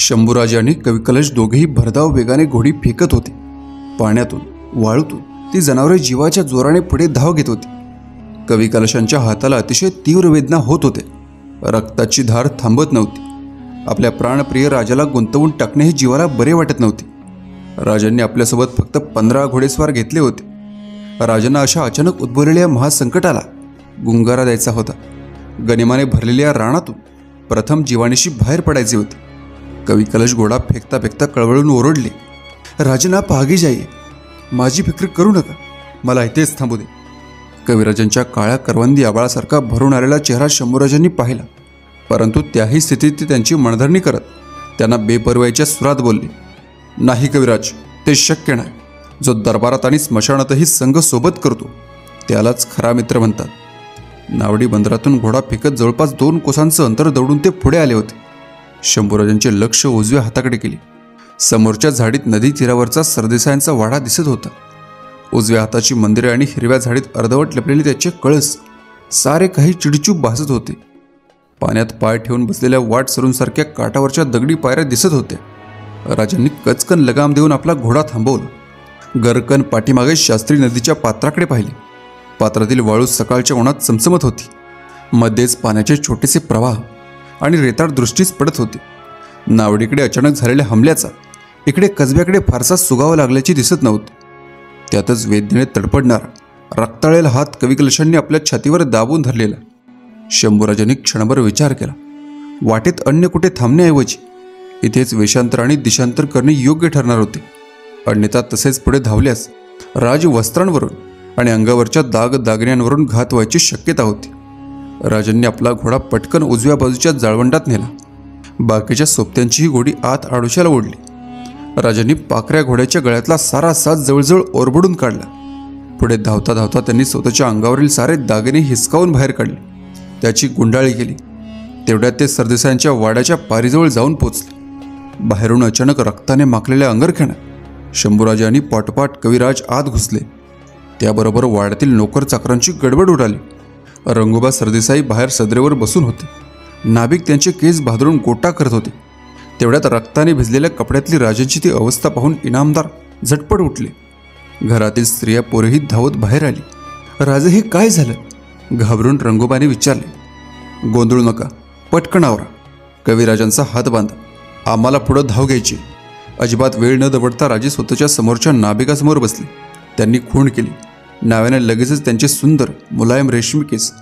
शंभूराजे आणि कविकलश दोघेही भरधाव वेगाने घोडी फेकत होते। पाण्यातून वाळूतून ती जनावरे जीवाच्या जोराने पुढे धाव घेत होती। कविकलशांच्या हाताला अतिशय तीव्र वेदना होत होते। रक्ताची धार थांबत नव्हती। आपल्या प्राणप्रिय राजाला गुंतवून टाकणे हे जीवाला बरे वाटत नव्हते। राजांनी आपल्यासोबत फक्त 15 घोडेस्वार घेतले होते। राजांना अशा अचानक उद्भवलेल्या महासंकटाला गुंगारा द्यायचा होता। गनिमाने भरलेल्या रानातून प्रथम जीवानीशी बाहेर पडायचे होते। कविकलश घोडा फेकता फेकता कळवळून ओरडले, राजना पागी जाईये, माझी फिक्र करू नका, मला इथेच थांबू दे। कविराजांच्या काळ्या करवंदी आबाळासारखा भरून आलेला चेहरा शंभूराजांनी पाहिला, परंतु त्याही स्थितीत ते त्यांची मनधरणी करत त्यांना बेपर्वाईच्या सुरात बोलले, नाही कविराज, ते शक्य नाही। जो दरबारात आणि स्मशानातही संघ सोबत करतो त्यालाच खरा मित्र म्हणतात। नावडी बंदरातून घोडा फेकत जवळपास 2 कोसांचं अंतर दौडून ते पुढे आले होते। शंभूराजांचे लक्ष उजव्या हाताकडे गेले। समोरच्या झाडीत नदी तीरावरचा सरदेसायांचा वाडा दिसत होता। उजव्या हाताची मंदिरे आणि हिरव्या झाडीत अर्धवट लपलेले त्याचे कळस सारे काही चिडचूप भासत होते। पाण्यात पाय ठेवून बसलेल्या वाट सरूंसारख्या काठावरच्या दगडी पायऱ्या दिसत होत्या। राजांनी कचकन लगाम देऊन आपला घोडा थांबवला। गरकन पाठीमागे शास्त्री नदीच्या पात्राकडे पाहिले। पात्रातील वाळू सकाळच्या उन्हात चमचमत होती। मध्येच पाण्याचे छोटेसे प्रवाह आणि रेताड दृष्टीस पडत होते। नावडीकडे अचानक झालेल्या हमल्याचा इकडे कसब्याकडे फारसा सुगावा लागल्याची दिसत नव्हती। त्यातच वेदनेने तडपडणारा रक्ताळलेला हात कविकलशांनी आपल्या छातीवर दाबून धरलेला। शंभूराजांनी क्षणभर विचार केला। वाटेत अन्य कुठे थांबण्याऐवजी इथेच वेषांतर आणि दिशांतर करणे योग्य ठरणार होते। अन्यथा तसेच पुढे धावल्यास राजवस्त्रांवरून आणि अंगावरच्या दागदागिन्यांवरून घात व्हायची शक्यता होती। राजांनी आपला घोडा पटकन उजव्या बाजूच्या जाळवंडात नेला। बाकीच्या सोबत्यांचीही घोडी आत आडोशाला ओढली। राजांनी पाकऱ्या घोड्याच्या गळ्यातला सारा साज जवळजवळ ओरबडून काढला। पुढे धावता धावता त्यांनी स्वतःच्या अंगावरील सारे दागिने हिसकावून बाहेर काढले। त्याची गुंडाळी केली। तेवढ्यात ते सरदेसायांच्या वाड्याच्या पारीजवळ जाऊन पोचले। बाहेरून अचानक रक्ताने माखलेल्या अंगरख्यानं शंभूराजे आणि पाठोपाठ कविराज आत घुसले। त्याबरोबर वाड्यातील नोकर चाकरांची गडबड उडाली। रंगोबा सरदेसाई बाहेर सदरेवर बसून होते। नाभिक त्यांचे केस भादरून गोटा करत होते। तेवढ्यात रक्ताने भिजलेल्या कपड्यातली राजांची ती अवस्था पाहून इनामदार झटपट उठले। घरातील स्त्रिया पोरेही धावत बाहेर आली। राजे, हे काय झालं? घाबरून रंगोबाने विचारले। गोंधळू नका, पटकन आवरा, कविराजांचा हात बांधा, आम्हाला पुढं धाव घ्यायची। अजिबात वेळ न दवडता राजे स्वतःच्या समोरच्या नाभिकासमोर बसले। त्यांनी खूण केली। नाव्याने लगेचच त्यांचे सुंदर मुलायम रेशमी केस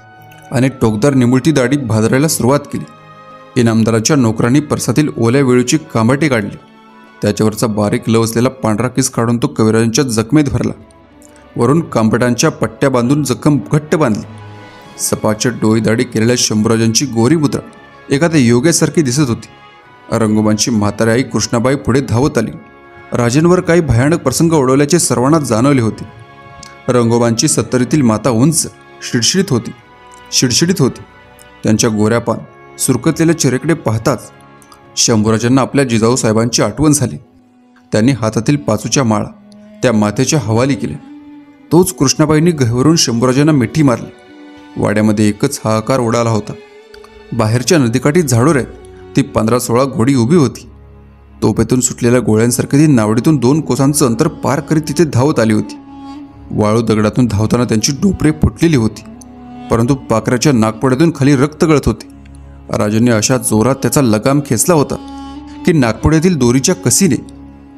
आणि टोकदार निमुळती दाढी भादरायला सुरुवात केली। इनामदाराच्या नोकरांनी परसातील ओल्या वेळूची कांबाटी काढली। त्याच्यावरचा बारीक लव असलेला पांढरा केस काढून तो कविराजांच्या जखमेत भरला। वरून कांबटांच्या पट्ट्या बांधून जखम घट्ट बांधली। सपाचट डोई दाढी केलेल्या शंभूराजांची गोरी मुद्रा एखाद्या योग्यासारखी दिसत होती। रंगोबांची म्हातारी आई कृष्णाबाई पुढे धावत आली। राजांवर काही भयानक प्रसंग ओढवल्याचे सर्वांना जाणवले होते। रंगोबांची 70तील माता उंच शिडशिडीत होती। त्यांच्या गोऱ्यापान सुरकतलेल्या चेहऱ्याकडे पाहताच शंभूराजांना आपल्या जिजाऊ साहेबांची आठवण झाली। त्यांनी हातातील पाचूच्या माळा त्या मातेच्या हवाली केल्या। तोच कृष्णाबाईंनी गहिवरून शंभूराजांना मिठी मारली। वाड्यामध्ये एकच हाहाकार उडाला होता। बाहेरच्या नदीकाठी झाडोऱ्यात ती 15-16 घोडी उभी होती। तोपेतून सुटलेल्या गोळ्यांसारखी ती नावडीतून 2 कोसांचं अंतर पार करीत तिथे धावत आली होती। वाळू दगडातून धावताना त्यांची डोपरे फुटलेली होती, परंतु पाखराच्या नागपुड्यातून खाली रक्त गळत होते। राजांनी अशा जोरात त्याचा लगाम खेचला होता की नागपुड्यातील दोरीच्या कसीने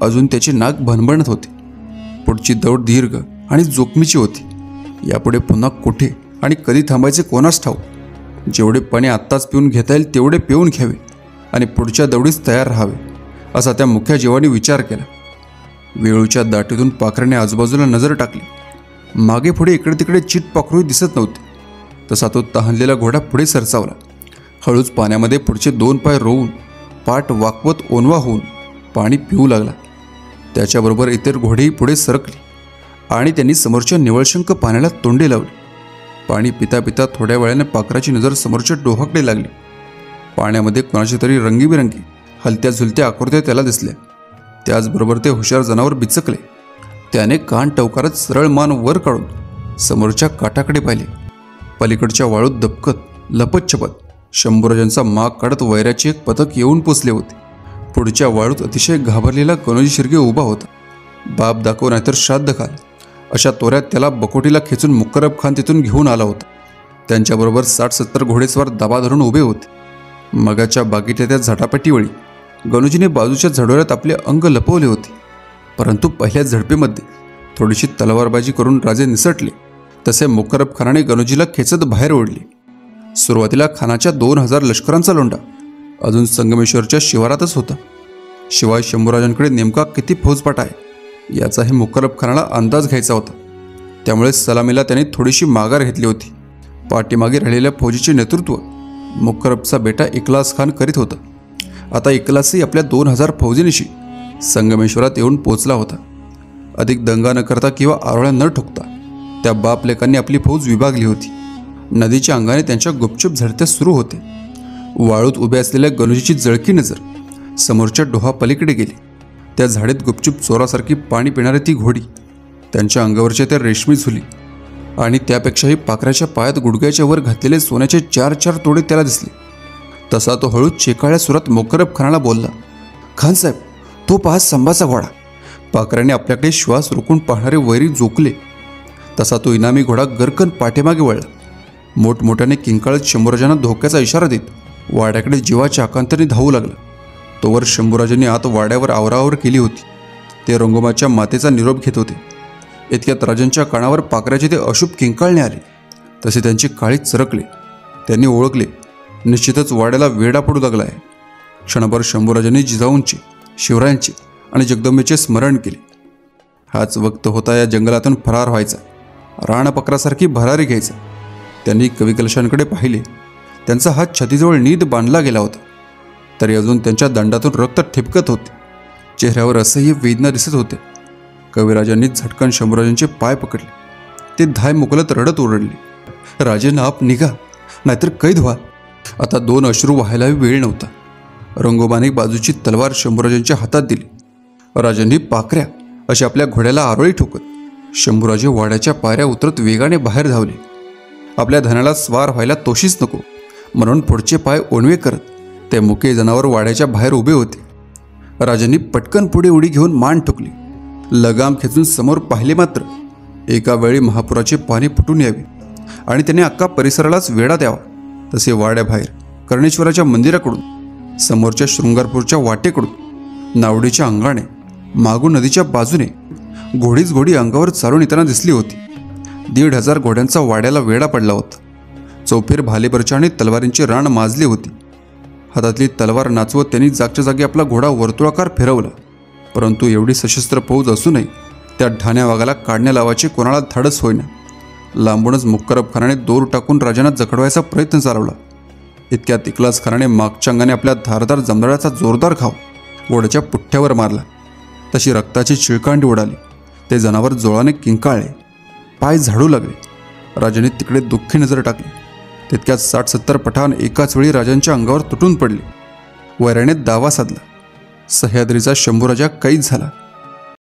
अजून त्याचे नाक भणभणत होते। पुढची दौड दीर्घ आणि जोखमीची होती। यापुढे पुन्हा कुठे आणि कधी थांबायचे कोणास ठाऊक। जेवढे पाणी आत्ताच पिऊन घेता येईल तेवढे पिऊन घ्यावे आणि पुढच्या दौडीस तयार राहावे, असा त्या मुख्य जीवाने विचार केला। वेळूच्या दाटीतून पाखराने आजूबाजूला नजर टाकली। मागे पुढे इकडे तिकडे चिट पाखरूही दिसत नव्हते। तसा तो तहानलेला घोडा पुढे सरसावला। हळूच पाण्यामध्ये पुढचे 2 पाय रोवून पाठ वाकवत ओनवा होऊन पाणी पिऊ लागला। त्याच्याबरोबर इतर घोडेही पुढे सरकले आणि त्यांनी समोरच्या निवळशंक पाण्याला तोंडे लावले। पाणी पिता पिता थोड्या वेळाने पाखराची नजर समोरच्या डोहाकडे लागली। पाण्यामध्ये कोणाची तरी रंगीबिरंगी हलत्या झुलत्या आकृत्या त्याला दिसल्या। त्याचबरोबर ते हुशार जनावर बिचकले। त्याने कान टवकारत सरळ मान वर काढून समोरच्या काठाकडे पाहिले। पलीकडच्या वाळूत दबकत लपतछपत शंभूराजांचा माग काढत वैऱ्याचे एक पथक येऊन पोचले होते। पुढच्या वाळूत अतिशय घाबरलेला गणोजी शिर्के उभा होता. बाप दाखव नाहीतर श्राद्ध घाल अशा तोऱ्यात त्याला बकोटीला खेचून मुकरब खान तिथून घेऊन आला होता. त्यांच्याबरोबर 60-70 घोडेस्वार दाबा धरून उभे होते. मगाच्या बागीच्या त्या झटापटीवेळी गणोजीने बाजूच्या झडोऱ्यात आपले अंग लपवले होते, परंतु पहिल्या झडपेमध्ये थोडीशी तलवारबाजी करून राजे निसटले तसे मुकरब खानाने गणोजीला खेचत बाहेर ओढले. सुरुवातीला खानाच्या 2000 लष्करांचा लोंढा अजून संगमेश्वरच्या शिवारातच होता. शिवाय शंभूराजांकडे नेमका किती फौजपाटा आहे याचाही मुकरब खानाला अंदाज घ्यायचा होता. त्यामुळे सलामीला त्याने थोडीशी माघार घेतली होती. पाठीमागे राहिलेल्या फौजीचे नेतृत्व मुकरबचा बेटा इकलास खान करीत होता. आता इकलासही आपल्या 2000 फौजीनिशी संगमेश्वरात येऊन पोचला होता. अधिक दंगा न करता किंवा आरोळ्या न ठोकता त्या बाप लेकांनी आपली फौज विभागली होती. नदीच्या अंगाने त्यांच्या गुपचूप झडत्या सुरू होते. वाळूत उभे असलेल्या गणोजीची जळकी नजर समोरच्या डोहा पलीकडे गेली. त्या झाडीत गुपचूप चोरासारखी पाणी पिणारी ती घोडी, त्यांच्या अंगावरच्या त्या रेशमी झुली आणि त्यापेक्षाही पाखराच्या पायात गुडघ्याच्या वर घातलेले सोन्याचे 4-4 तोडे त्याला दिसले. तसा तो हळू चेकाळ्या सुरात मुकरब खानाला बोलला, खान साहेब, तो पहा संभाचा घोडा. पाखराने आपल्याकडे श्वास रोखून पाहणारे वैरी जोखले. तसा तो इनामी घोडा गरकन पाठीमागे वळला. मोठमोठ्याने किंकाळत शंभूराजांना धोक्याचा इशारा देत वाड्याकडे जीवाच्या आकांताने धावू लागला. तोवर शंभूराजांनी आत वाड्यावर आवरावर केली होती. ते रंगोमाच्या मातेचा निरोप घेत होते. इतक्यात राजांच्या कानावर पाखराचे ते अशुभ किंकाळणे आले. तसे त्यांची काळी चरकले. त्यांनी ओळखले, निश्चितच वाड्याला वेढा पडू लागला आहे. क्षणभर शंभूराजांनी जिजाऊंचे, शिवरायांचे आणि जगदंबेचे स्मरण केले. हाच वक्त होता या जंगलातून फरार व्हायचा, राणपकरासारखी भरारी घ्यायचा. त्यांनी कविकलशांकडे पाहिले. त्यांचा हात छातीजवळ नीट बांधला गेला होता, तरी अजून त्यांच्या दंडातून रक्त ठिपकत होते. चेहऱ्यावर असह्य वेदना दिसत होते. कविराजांनी झटकन शंभूराजांचे पाय पकडले. ते धाय मुकलत रडत ओरडले, राजेंना आप निघा, नाहीतर कैद व्हा. आता 2 अश्रू व्हायलाही वेळ नव्हता. रंगोबाने बाजूची तलवार शंभूराजांच्या हातात दिली. राजांनी पाखऱ्या अशी आपल्या घोड्याला आरोळी ठोकत शंभूराजे वाड्याच्या पायऱ्या उतरत वेगाने बाहेर धावले. आपल्या धनाला स्वार व्हायला तोशीच नको म्हणून पुढचे पाय ओणवे करत ते मुके जनावर वाड्याच्या बाहेर उभे होते. राजांनी पटकन पुढे उडी घेऊन मान ठोकली. लगाम खेचून समोर पाहिले, मात्र एका वेळी महापुराचे पाणी फुटून यावे आणि त्याने अख्खा परिसरालाच वेढा द्यावा. तसे वाड्याबाहेर कर्णेश्वराच्या मंदिराकडून, समोरच्या शृंगारपूरच्या वाटेकडून, नावडीच्या अंगाने, मागून नदीच्या बाजूने घोडीच घोडी अंगावर चालून येताना दिसली होती. 1,500 घोड्यांचा वाड्याला वेढा पडला होता. चौफेर भालेबरच्या आणि तलवारींची राण माजली होती. हातातली तलवार नाचवत त्यांनी जागच्या जागी आपला घोडा वर्तुळाकार फिरवला. परंतु एवढी सशस्त्र फौज असूनही त्या ठाण्या वाघाला काढण्या लावायचे कोणाला धाडस होईना. लांबूनच मुकरब खानाने दोर टाकून राजांना जखडवायचा प्रयत्न चालवला. इतक्यात इकलास खानाने मागच्या अंगाने आपल्या धारदार जमदाळ्याचा जोरदार घाव घोड्याच्या पुठ्ठ्यावर मारला. तशी रक्ताची चिळकांडी उडाली. ते जनावर जोराने किंकाळले, पाय झाडू लागले. राजाने तिकडे दुःखी नजर टाकली. तितक्यात 60-70 पठाण एकाच वेळी राजांच्या अंगावर तुटून पडले. वैराने दावा साधला. सह्याद्रीचा शंभूराजा कैद झाला.